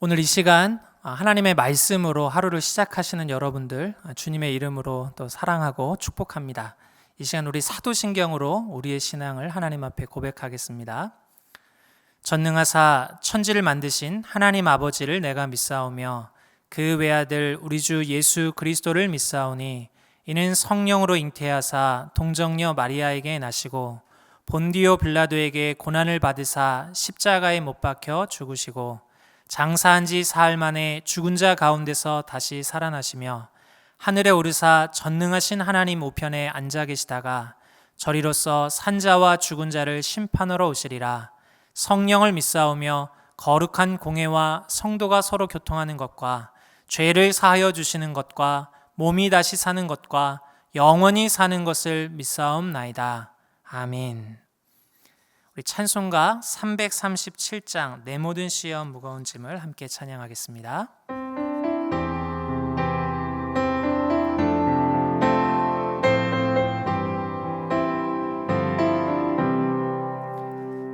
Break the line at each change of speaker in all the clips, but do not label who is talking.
오늘 이 시간 하나님의 말씀으로 하루를 시작하시는 여러분들 주님의 이름으로 또 사랑하고 축복합니다. 이 시간 우리 사도신경으로 우리의 신앙을 하나님 앞에 고백하겠습니다. 전능하사 천지를 만드신 하나님 아버지를 내가 믿사오며 그 외아들 우리 주 예수 그리스도를 믿사오니 이는 성령으로 잉태하사 동정녀 마리아에게 나시고 본디오 빌라도에게 고난을 받으사 십자가에 못 박혀 죽으시고 장사한 지 사흘 만에 죽은 자 가운데서 다시 살아나시며 하늘에 오르사 전능하신 하나님 우편에 앉아 계시다가 저리로서 산자와 죽은 자를 심판하러 오시리라. 성령을 믿사오며 거룩한 공회와 성도가 서로 교통하는 것과 죄를 사하여 주시는 것과 몸이 다시 사는 것과 영원히 사는 것을 믿사옵나이다. 아멘. 우리 찬송가 337장 내 모든 시험 무거운 짐을 함께 찬양하겠습니다.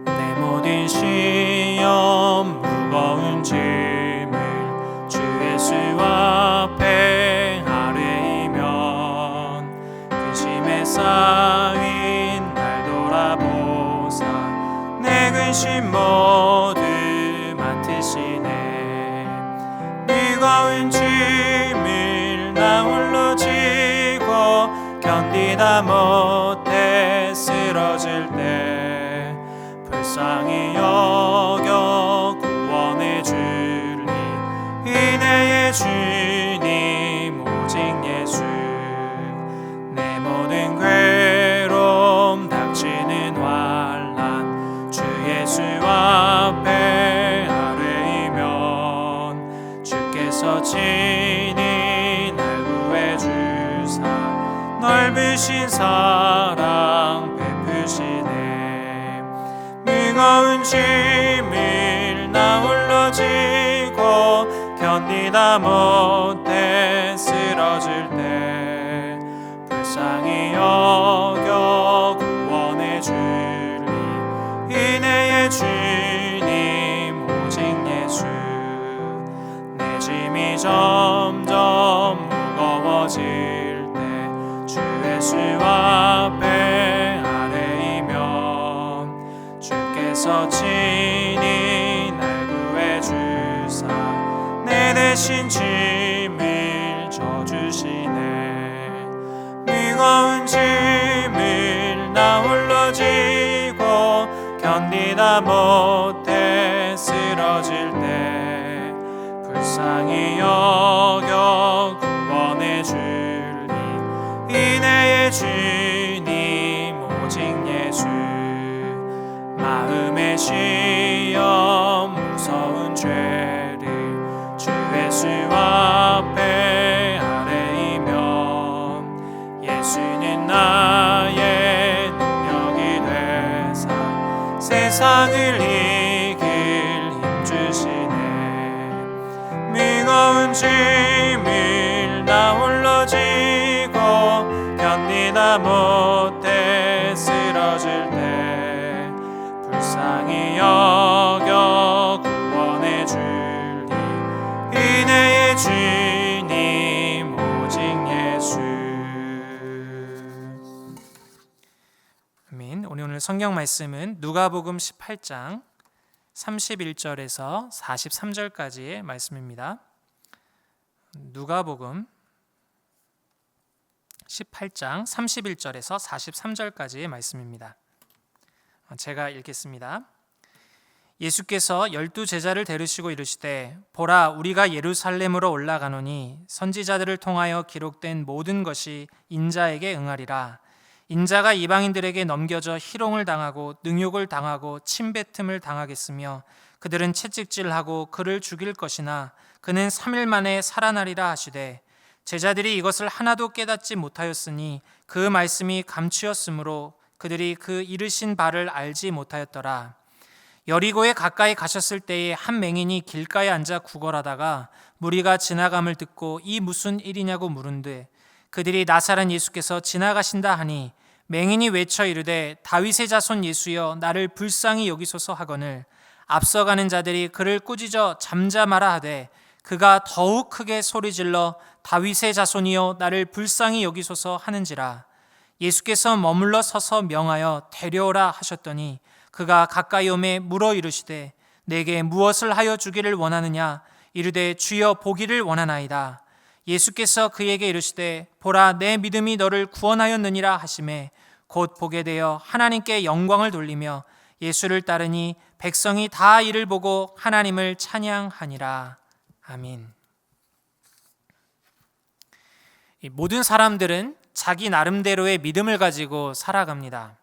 내 모든 시험 무거운 짐을 주 예수 앞에 아뢰이면 근심에 쌓인 날 돌아보사 내 근심 모두 맡으시네. 무거운 짐을 나 홀로 지고 견디다 못해 쓰러질 때 불쌍히 여겨 구원해 주리. 은혜의 주님 오직 예수. 내 모든 괴로움 닥치는 환난 주 예수 앞에 아뢰이면 주께서 친히 날 구해 주사 넓으신 사랑 베푸시네. 무거운 짐을 나 홀로 지고 견디다 못해 쓰러질 때 불쌍히 여겨 구원해 주리. 은혜의 주님 오직 예수. 내 짐이 점점 무거워질 때 주 예수 앞에 아뢰이면 주께서 친히 날 구해 주사 내 대신 짐을 져주시네. 무거운 짐을 나 홀로 지고 견디다 못해 쓰러질 때 불쌍히 여겨 구원해 주리. 은혜의 주님 오직 예수. 마음의 시험 무서운 죄를 주 예수 앞에 아뢰이면 예수는 나의 능력이 되사 세상을 이길 힘 주시네. 무거운 짐을 나 홀로 지고 견디다 못해 쓰러질 때 불쌍히 여겨 구원해 주리. 은혜의 주님 오직 예수. 아멘. 오늘 성경 말씀은 누가복음 18장 31절에서 43절까지의 말씀입니다. 누가복음 18장 31절에서 43절까지의 말씀입니다. 제가 읽겠습니다. 예수께서 12 제자를 데리시고 이르시되 보라 우리가 예루살렘으로 올라가노니 선지자들을 통하여 기록된 모든 것이 인자에게 응하리라. 인자가 이방인들에게 넘겨져 희롱을 당하고 능욕을 당하고 침뱉음을 당하겠으며 그들은 채찍질하고 그를 죽일 것이나 그는 3일 만에 살아나리라 하시되 제자들이 이것을 하나도 깨닫지 못하였으니 그 말씀이 감추었으므로 그들이 그 이르신 바를 알지 못하였더라. 여리고에 가까이 가셨을 때에 한 맹인이 길가에 앉아 구걸하다가 무리가 지나감을 듣고 이 무슨 일이냐고 물은데 그들이 나사렛 예수께서 지나가신다 하니 맹인이 외쳐 이르되 다윗의 자손 예수여 나를 불쌍히 여기소서 하거늘 앞서가는 자들이 그를 꾸짖어 잠잠하라 하되 그가 더욱 크게 소리질러 다윗의 자손이여 나를 불쌍히 여기소서 하는지라. 예수께서 머물러 서서 명하여 데려오라 하셨더니 그가 가까이 오매 물어 이르시되 내게 무엇을 하여 주기를 원하느냐. 이르되 주여 보기를 원하나이다. 예수께서 그에게 이르시되 보라 내 믿음이 너를 구원하였느니라 하시매 곧 보게 되어 하나님께 영광을 돌리며 예수를 따르니 백성이 다 이를 보고 하나님을 찬양하니라. 아멘. 모든 사람들은 자기 나름대로의 믿음을 가지고 살아갑니다.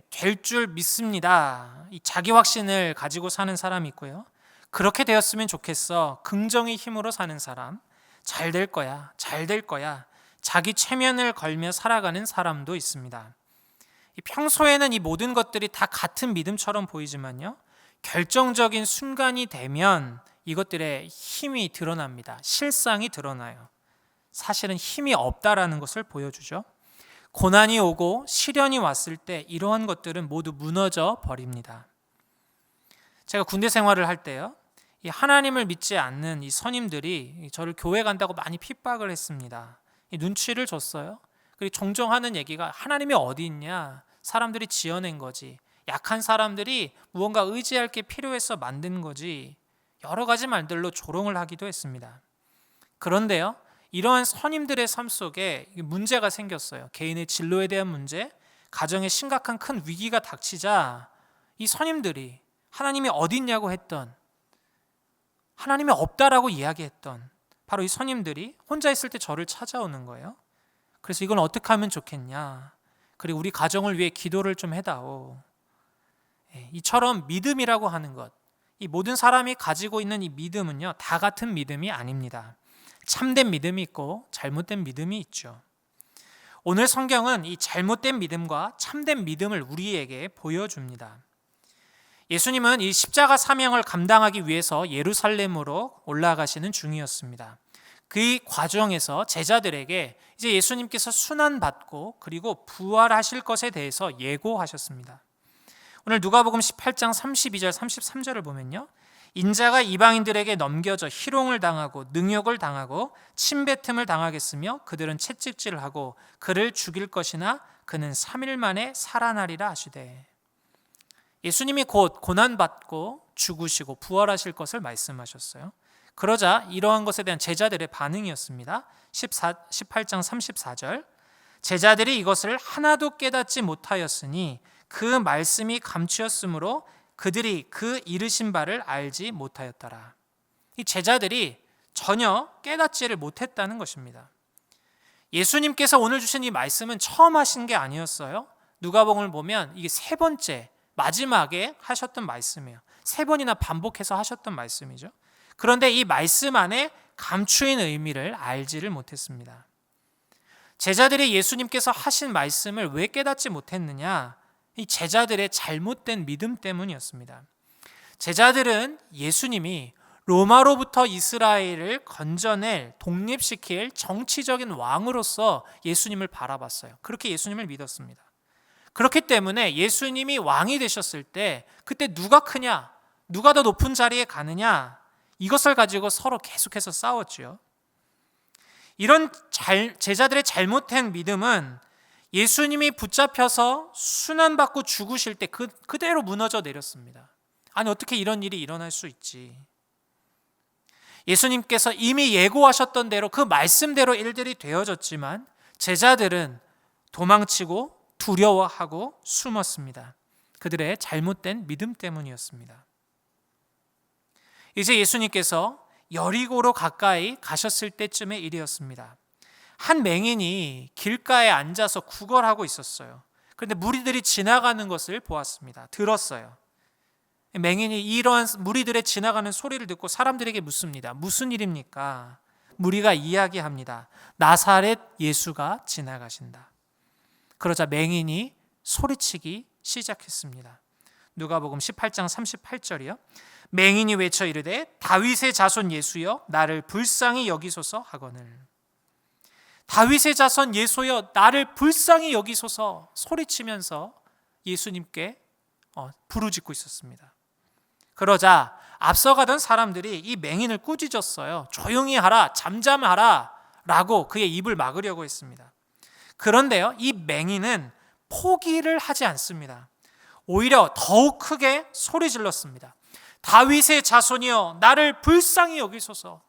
될 줄 믿습니다. 이 자기 확신을 가지고 사는 사람이 있고요. 그렇게 되었으면 좋겠어. 긍정의 힘으로 사는 사람. 잘 될 거야. 잘 될 거야. 자기 체면을 걸며 살아가는 사람도 있습니다. 평소에는 이 모든 것들이 다 같은 믿음처럼 보이지만요. 결정적인 순간이 되면 이것들의 힘이 드러납니다. 실상이 드러나요. 사실은 힘이 없다라는 것을 보여주죠. 고난이 오고 시련이 왔을 때 이러한 것들은 모두 무너져 버립니다. 제가 군대 생활을 할 때요. 이 하나님을 믿지 않는 이 선임들이 저를 교회 간다고 많이 핍박을 했습니다. 이 눈치를 줬어요. 그리고 종종 하는 얘기가 하나님이 어디 있냐? 사람들이 지어낸 거지. 약한 사람들이 무언가 의지할 게 필요해서 만든 거지. 여러 가지 말들로 조롱을 하기도 했습니다. 그런데요. 이러한 선임들의 삶 속에 문제가 생겼어요. 개인의 진로에 대한 문제, 가정에 심각한 큰 위기가 닥치자 이 선임들이 하나님이 어디 있냐고 했던, 하나님이 없다라고 이야기했던 바로 이 선임들이 혼자 있을 때 저를 찾아오는 거예요. 그래서 이건 어떻게 하면 좋겠냐. 그리고 우리 가정을 위해 기도를 좀 해다오. 이처럼 믿음이라고 하는 것, 이 모든 사람이 가지고 있는 이 믿음은요, 다 같은 믿음이 아닙니다. 참된 믿음이 있고 잘못된 믿음이 있죠. 오늘 성경은 이 잘못된 믿음과 참된 믿음을 우리에게 보여줍니다. 예수님은 이 십자가 사명을 감당하기 위해서 예루살렘으로 올라가시는 중이었습니다. 그 과정에서 제자들에게 이제 예수님께서 순환받고 그리고 부활하실 것에 대해서 예고하셨습니다. 오늘 누가복음 18장 32절 33절을 보면요. 인자가 이방인들에게 넘겨져 희롱을 당하고 능욕을 당하고 침뱉음을 당하겠으며 그들은 채찍질을 하고 그를 죽일 것이나 그는 3일 만에 살아나리라 하시되. 예수님이 곧 고난받고 죽으시고 부활하실 것을 말씀하셨어요. 그러자 이러한 것에 대한 제자들의 반응이었습니다. 18장 34절 제자들이 이것을 하나도 깨닫지 못하였으니 그 말씀이 감추었으므로 그들이 그 이르신 바를 알지 못하였더라. 이 제자들이 전혀 깨닫지를 못했다는 것입니다. 예수님께서 오늘 주신 이 말씀은 처음 하신 게 아니었어요. 누가복음을 보면 이게 세 번째 마지막에 하셨던 말씀이에요. 세 번이나 반복해서 하셨던 말씀이죠. 그런데 이 말씀 안에 감추인 의미를 알지를 못했습니다. 제자들이 예수님께서 하신 말씀을 왜 깨닫지 못했느냐? 이 제자들의 잘못된 믿음 때문이었습니다. 제자들은 예수님이 로마로부터 이스라엘을 건져낼, 독립시킬 정치적인 왕으로서 예수님을 바라봤어요. 그렇게 예수님을 믿었습니다. 그렇기 때문에 예수님이 왕이 되셨을 때 그때 누가 크냐, 누가 더 높은 자리에 가느냐, 이것을 가지고 서로 계속해서 싸웠죠. 이런 제자들의 잘못된 믿음은 예수님이 붙잡혀서 순환받고 죽으실 때 그대로 무너져 내렸습니다. 아니 어떻게 이런 일이 일어날 수 있지? 예수님께서 이미 예고하셨던 대로 그 말씀대로 일들이 되어졌지만 제자들은 도망치고 두려워하고 숨었습니다. 그들의 잘못된 믿음 때문이었습니다. 이제 예수님께서 여리고로 가까이 가셨을 때쯤의 일이었습니다. 한 맹인이 길가에 앉아서 구걸하고 있었어요. 그런데 무리들이 지나가는 것을 보았습니다. 들었어요. 맹인이 이러한 무리들의 지나가는 소리를 듣고 사람들에게 묻습니다. 무슨 일입니까? 무리가 이야기합니다. 나사렛 예수가 지나가신다. 그러자 맹인이 소리치기 시작했습니다. 누가복음 18장 38절이요. 맹인이 외쳐 이르되 다윗의 자손 예수여 나를 불쌍히 여기소서 하거늘. 다윗의 자손 예수여 나를 불쌍히 여기소서 소리치면서 예수님께 부르짖고 있었습니다. 그러자 앞서가던 사람들이 이 맹인을 꾸짖었어요. 조용히 하라, 잠잠하라 라고 그의 입을 막으려고 했습니다. 그런데요, 이 맹인은 포기를 하지 않습니다. 오히려 더욱 크게 소리 질렀습니다. 다윗의 자손이여, 나를 불쌍히 여기소서.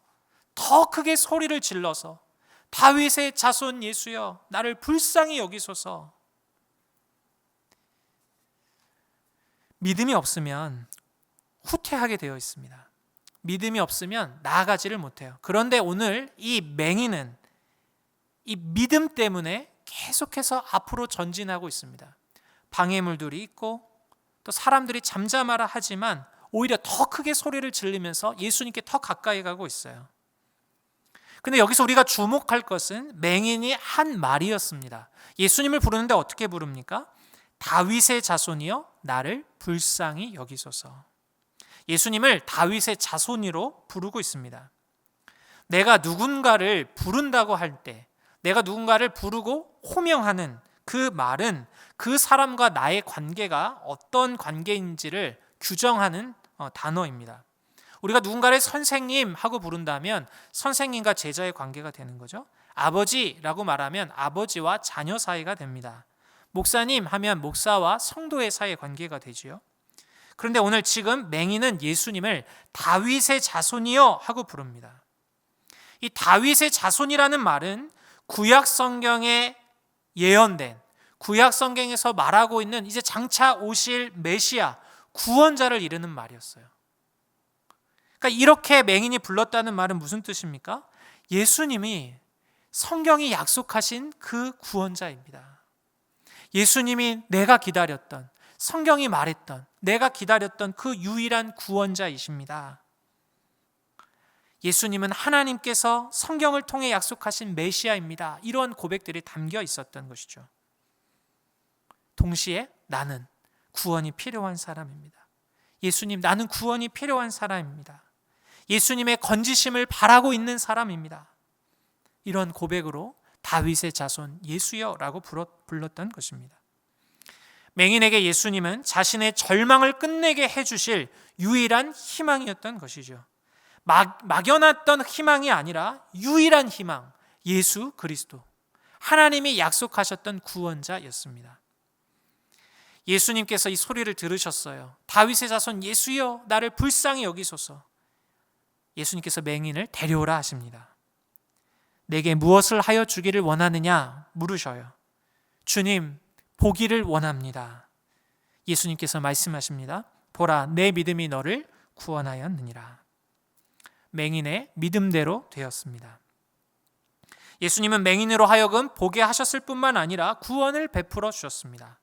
더 크게 소리를 질러서 다윗의 자손 예수여, 나를 불쌍히 여기소서. 믿음이 없으면 후퇴하게 되어 있습니다. 믿음이 없으면 나아가지를 못해요. 그런데 오늘 이 맹인은 이 믿음 때문에 계속해서 앞으로 전진하고 있습니다. 방해물들이 있고 또 사람들이 잠잠하라 하지만 오히려 더 크게 소리를 지르면서 예수님께 더 가까이 가고 있어요. 근데 여기서 우리가 주목할 것은 맹인이 한 말이었습니다. 예수님을 부르는데 어떻게 부릅니까? 다윗의 자손이여, 나를 불쌍히 여기소서. 예수님을 다윗의 자손으로 부르고 있습니다. 내가 누군가를 부른다고 할 때, 내가 누군가를 부르고 호명하는 그 말은 그 사람과 나의 관계가 어떤 관계인지를 규정하는 단어입니다. 우리가 누군가를 선생님 하고 부른다면 선생님과 제자의 관계가 되는 거죠. 아버지라고 말하면 아버지와 자녀 사이가 됩니다. 목사님 하면 목사와 성도의 사이의 관계가 되지요. 그런데 오늘 지금 맹인은 예수님을 다윗의 자손이여 하고 부릅니다. 이 다윗의 자손이라는 말은 구약 성경에 예언된, 구약 성경에서 말하고 있는 이제 장차 오실 메시아, 구원자를 이르는 말이었어요. 그러니까 이렇게 맹인이 불렀다는 말은 무슨 뜻입니까? 예수님이 성경이 약속하신 그 구원자입니다. 예수님이 내가 기다렸던, 성경이 말했던, 내가 기다렸던 그 유일한 구원자이십니다. 예수님은 하나님께서 성경을 통해 약속하신 메시아입니다. 이런 고백들이 담겨 있었던 것이죠. 동시에 나는 구원이 필요한 사람입니다. 예수님, 나는 구원이 필요한 사람입니다. 예수님의 건지심을 바라고 있는 사람입니다. 이런 고백으로 다윗의 자손 예수여라고 불렀던 것입니다. 맹인에게 예수님은 자신의 절망을 끝내게 해주실 유일한 희망이었던 것이죠. 막연했던 희망이 아니라 유일한 희망, 예수 그리스도, 하나님이 약속하셨던 구원자였습니다. 예수님께서 이 소리를 들으셨어요. 다윗의 자손 예수여, 나를 불쌍히 여기소서. 예수님께서 맹인을 데려오라 하십니다. 내게 무엇을 하여 주기를 원하느냐 물으셔요. 주님, 보기를 원합니다. 예수님께서 말씀하십니다. 보라, 내 믿음이 너를 구원하였느니라. 맹인의 믿음대로 되었습니다. 예수님은 맹인으로 하여금 보게 하셨을 뿐만 아니라 구원을 베풀어 주셨습니다.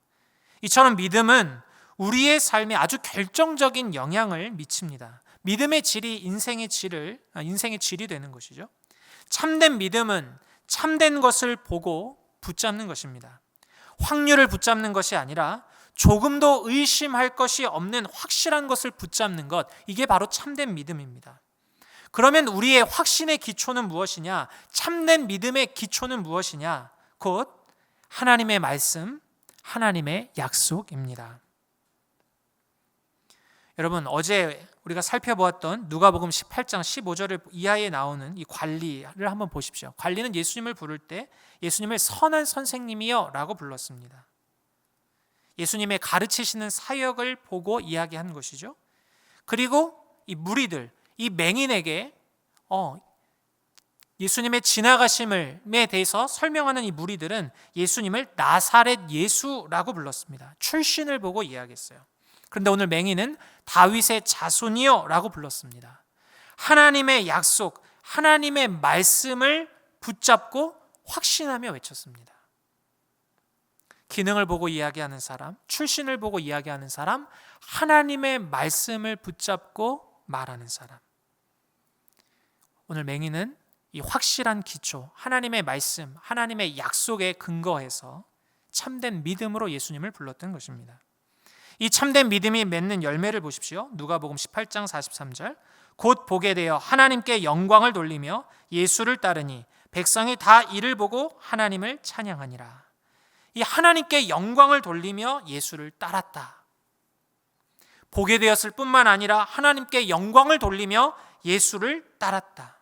이처럼 믿음은 우리의 삶에 아주 결정적인 영향을 미칩니다. 믿음의 질이 인생의 질이 되는 것이죠. 참된 믿음은 참된 것을 보고 붙잡는 것입니다. 확률을 붙잡는 것이 아니라 조금도 의심할 것이 없는 확실한 것을 붙잡는 것, 이게 바로 참된 믿음입니다. 그러면 우리의 확신의 기초는 무엇이냐? 참된 믿음의 기초는 무엇이냐? 곧 하나님의 말씀, 하나님의 약속입니다. 여러분, 어제 우리가 살펴보았던 누가복음 18장 15절을 이하에 나오는 이 관리를 한번 보십시오. 관리는 예수님을 부를 때 예수님을 선한 선생님이여 라고 불렀습니다. 예수님의 가르치시는 사역을 보고 이야기한 것이죠. 그리고 이 무리들, 이 맹인에게 예수님의 지나가심에 대해서 설명하는 이 무리들은 예수님을 나사렛 예수라고 불렀습니다. 출신을 보고 이야기했어요. 그런데 오늘 맹인은 다윗의 자손이여 라고 불렀습니다. 하나님의 약속, 하나님의 말씀을 붙잡고 확신하며 외쳤습니다. 기능을 보고 이야기하는 사람, 출신을 보고 이야기하는 사람, 하나님의 말씀을 붙잡고 말하는 사람. 오늘 맹인은 이 확실한 기초, 하나님의 말씀, 하나님의 약속에 근거해서 참된 믿음으로 예수님을 불렀던 것입니다. 이 참된 믿음이 맺는 열매를 보십시오. 누가복음 18장 43절. 곧 보게 되어 하나님께 영광을 돌리며 예수를 따르니 백성이 다 이를 보고 하나님을 찬양하니라. 이 하나님께 영광을 돌리며 예수를 따랐다. 보게 되었을 뿐만 아니라 하나님께 영광을 돌리며 예수를 따랐다.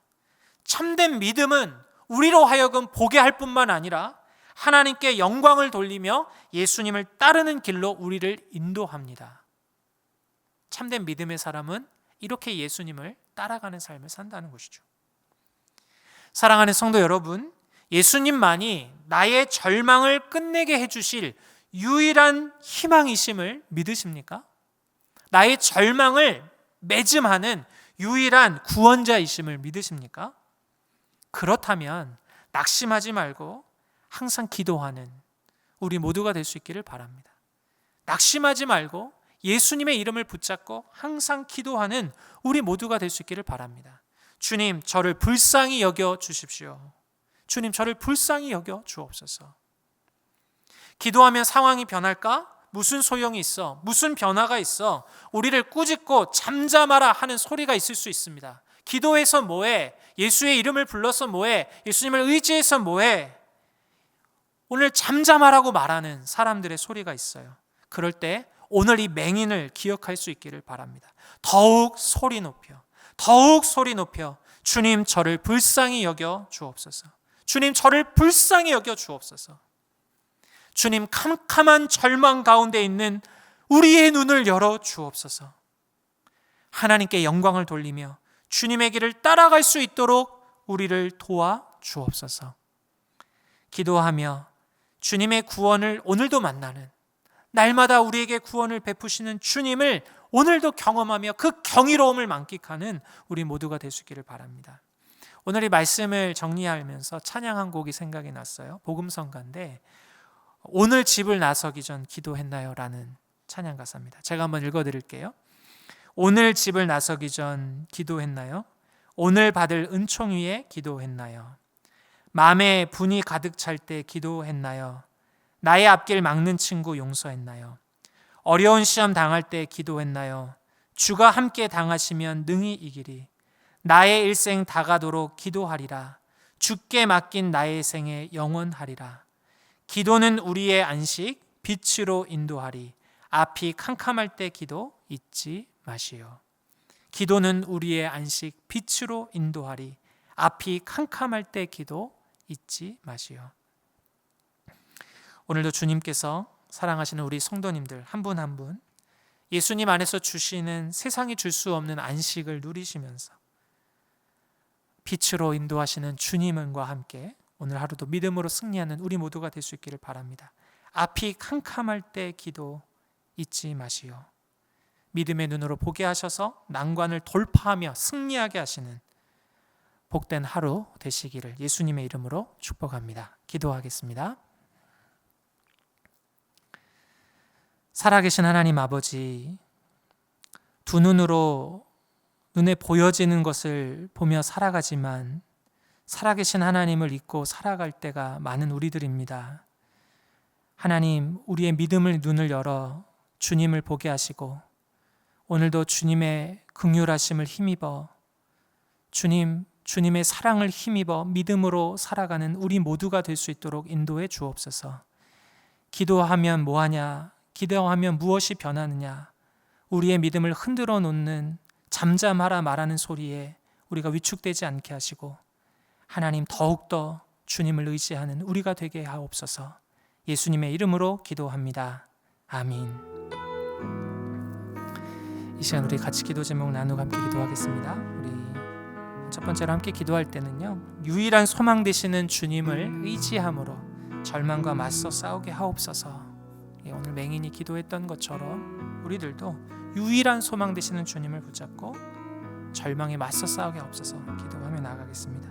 참된 믿음은 우리로 하여금 보게 할 뿐만 아니라 하나님께 영광을 돌리며 예수님을 따르는 길로 우리를 인도합니다. 참된 믿음의 사람은 이렇게 예수님을 따라가는 삶을 산다는 것이죠. 사랑하는 성도 여러분, 예수님만이 나의 절망을 끝내게 해주실 유일한 희망이심을 믿으십니까? 나의 절망을 매짐하는 유일한 구원자이심을 믿으십니까? 그렇다면 낙심하지 말고 항상 기도하는 우리 모두가 될 수 있기를 바랍니다. 낙심하지 말고 예수님의 이름을 붙잡고 항상 기도하는 우리 모두가 될 수 있기를 바랍니다. 주님, 저를 불쌍히 여겨 주십시오. 주님, 저를 불쌍히 여겨 주옵소서. 기도하면 상황이 변할까? 무슨 소용이 있어? 무슨 변화가 있어? 우리를 꾸짖고 잠잠하라 하는 소리가 있을 수 있습니다. 기도해서 뭐해? 예수의 이름을 불러서 뭐해? 예수님을 의지해서 뭐해? 오늘 잠잠하라고 말하는 사람들의 소리가 있어요. 그럴 때 오늘 이 맹인을 기억할 수 있기를 바랍니다. 더욱 소리 높여 주님, 저를 불쌍히 여겨 주옵소서. 주님, 저를 불쌍히 여겨 주옵소서. 주님, 캄캄한 절망 가운데 있는 우리의 눈을 열어 주옵소서. 하나님께 영광을 돌리며 주님의 길을 따라갈 수 있도록 우리를 도와 주옵소서. 기도하며 주님의 구원을 오늘도 만나는, 날마다 우리에게 구원을 베푸시는 주님을 오늘도 경험하며 그 경이로움을 만끽하는 우리 모두가 될 수 있기를 바랍니다. 오늘 이 말씀을 정리하면서 찬양한 곡이 생각이 났어요. 복음성가인데 오늘 집을 나서기 전 기도했나요? 라는 찬양 가사입니다. 제가 한번 읽어드릴게요. 오늘 집을 나서기 전 기도했나요? 오늘 받을 은총 위에 기도했나요? 마음에 분이 가득 찰 때 기도했나요? 나의 앞길 막는 친구 용서했나요? 어려운 시험 당할 때 기도했나요? 주가 함께 당하시면 능히 이기리. 나의 일생 다가도록 기도하리라. 주께 맡긴 나의 생에 영원하리라. 기도는 우리의 안식, 빛으로 인도하리. 앞이 캄캄할 때 기도 잊지 마시오. 기도는 우리의 안식, 빛으로 인도하리. 앞이 캄캄할 때 기도 잊지 마시오. 오늘도 주님께서 사랑하시는 우리 성도님들 한 분 한 분 예수님 안에서 주시는 세상이 줄 수 없는 안식을 누리시면서 빛으로 인도하시는 주님과 함께 오늘 하루도 믿음으로 승리하는 우리 모두가 될 수 있기를 바랍니다. 앞이 캄캄할 때 기도 잊지 마시오. 믿음의 눈으로 보게 하셔서 난관을 돌파하며 승리하게 하시는 복된 하루 되시기를 예수님의 이름으로 축복합니다. 기도하겠습니다. 살아계신 하나님 아버지, 두 눈으로 눈에 보여지는 것을 보며 살아가지만 살아계신 하나님을 잊고 살아갈 때가 많은 우리들입니다. 하나님, 우리의 믿음의 눈을 열어 주님을 보게 하시고 오늘도 주님의 긍휼하심을 힘입어 주님의 사랑을 힘입어 믿음으로 살아가는 우리 모두가 될 수 있도록 인도해 주옵소서. 기도하면 뭐하냐? 기도하면 무엇이 변하느냐? 우리의 믿음을 흔들어 놓는 잠잠하라 말하는 소리에 우리가 위축되지 않게 하시고 하나님, 더욱더 주님을 의지하는 우리가 되게 하옵소서. 예수님의 이름으로 기도합니다. 아멘. 이 시간 우리 같이 기도 제목 나누고 함께 기도하겠습니다. 우리 첫 번째로 함께 기도할 때는요, 유일한 소망 되시는 주님을 의지함으로 절망과 맞서 싸우게 하옵소서. 오늘 맹인이 기도했던 것처럼 우리들도 유일한 소망 되시는 주님을 붙잡고 절망에 맞서 싸우게 하옵소서 기도하며 나아가겠습니다.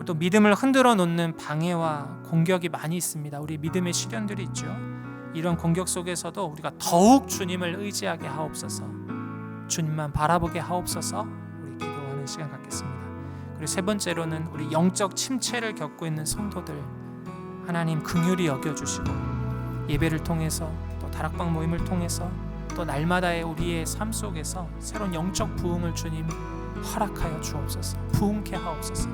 또 믿음을 흔들어 놓는 방해와 공격이 많이 있습니다. 우리 믿음의 시련들이 있죠. 이런 공격 속에서도 우리가 더욱 주님을 의지하게 하옵소서. 주님만 바라보게 하옵소서. 우리 기도하는 시간 갖겠습니다. 그리고 세 번째로는 우리 영적 침체를 겪고 있는 성도들 하나님 긍휼히 여겨주시고 예배를 통해서 또 다락방 모임을 통해서 또 날마다의 우리의 삶 속에서 새로운 영적 부흥을 주님 허락하여 주옵소서. 부흥케 하옵소서.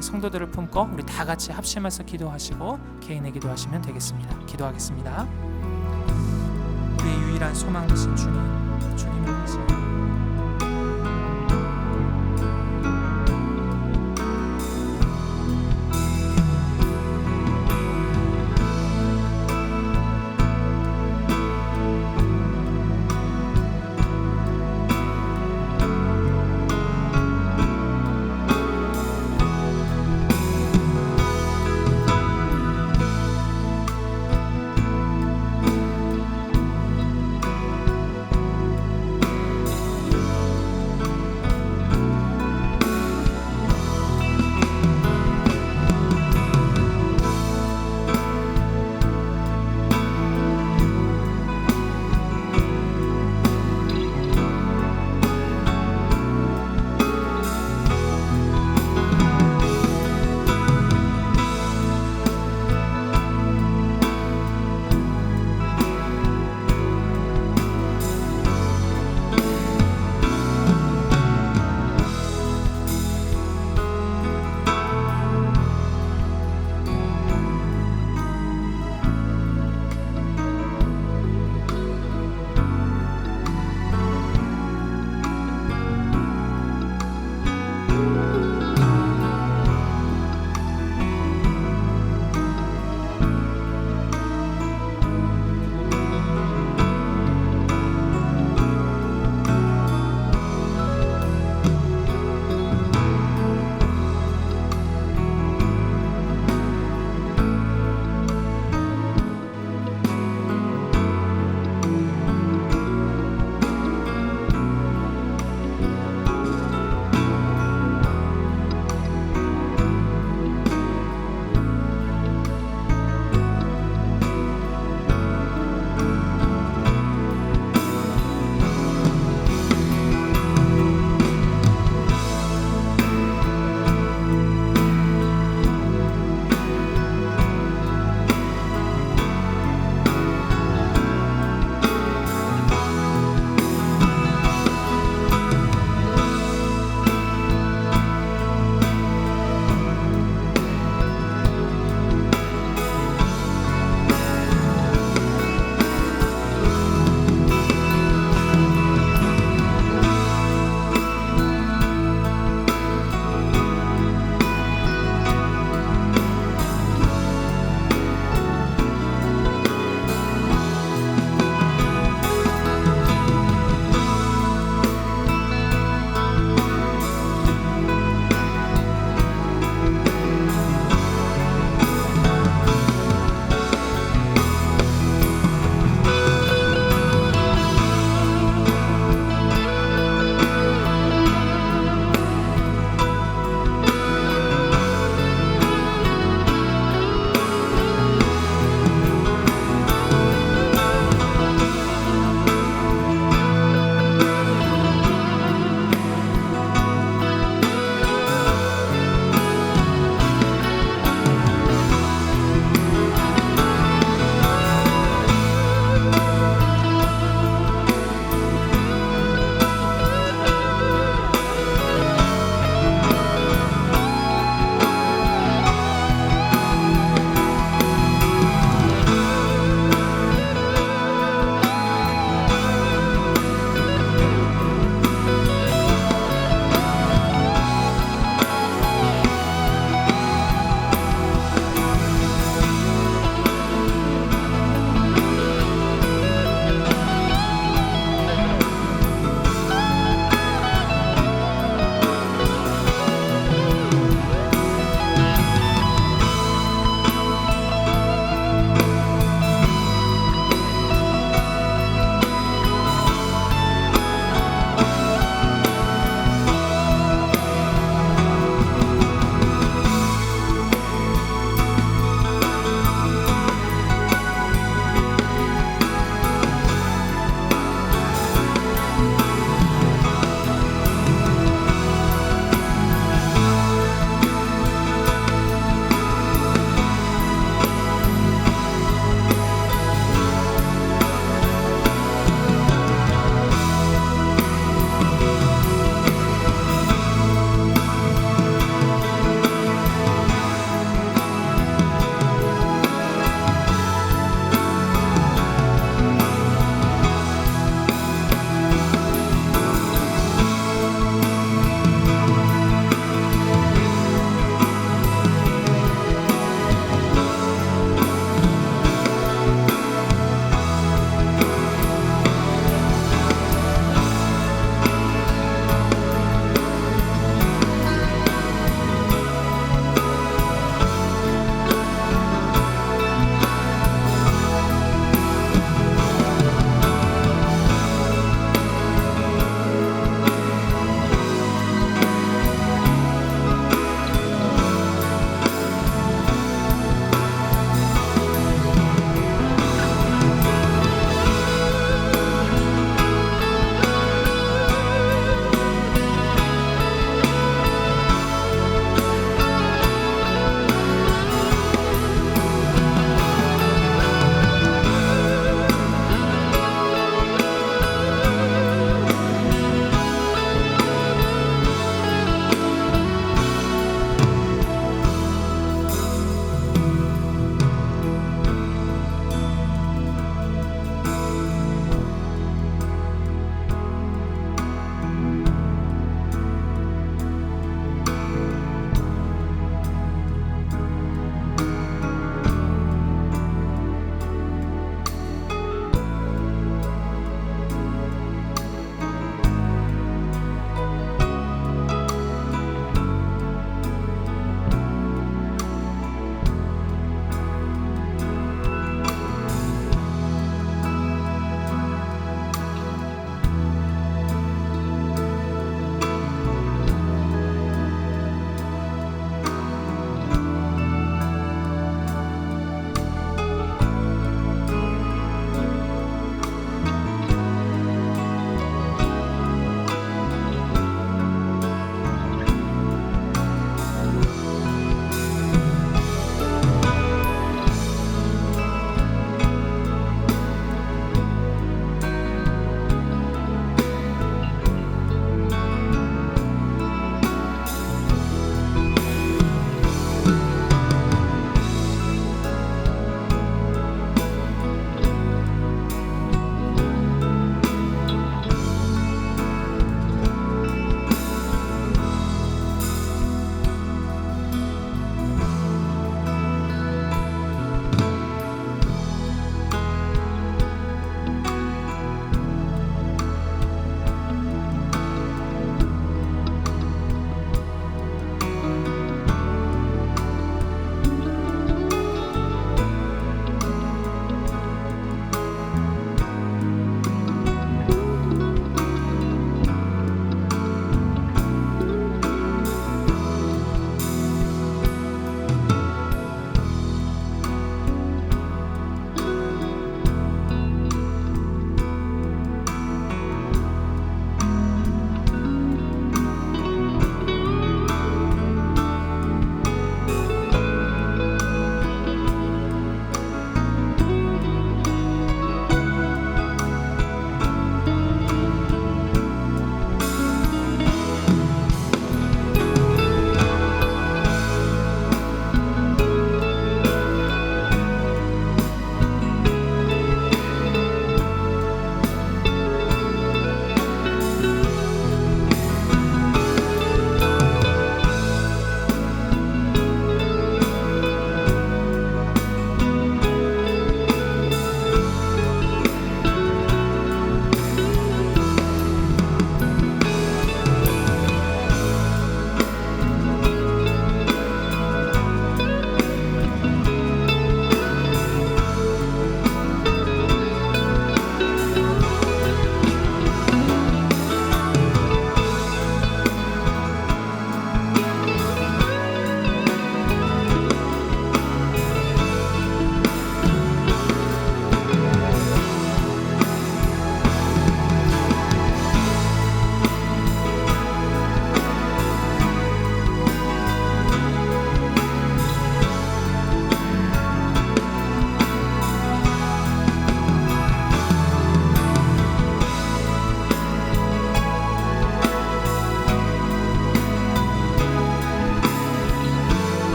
성도들을 품고 우리 다 같이 합심해서 기도하시고 개인의 기도하시면 되겠습니다. 기도하겠습니다. 우리의 유일한 소망 되신 주님, 주님의 말씀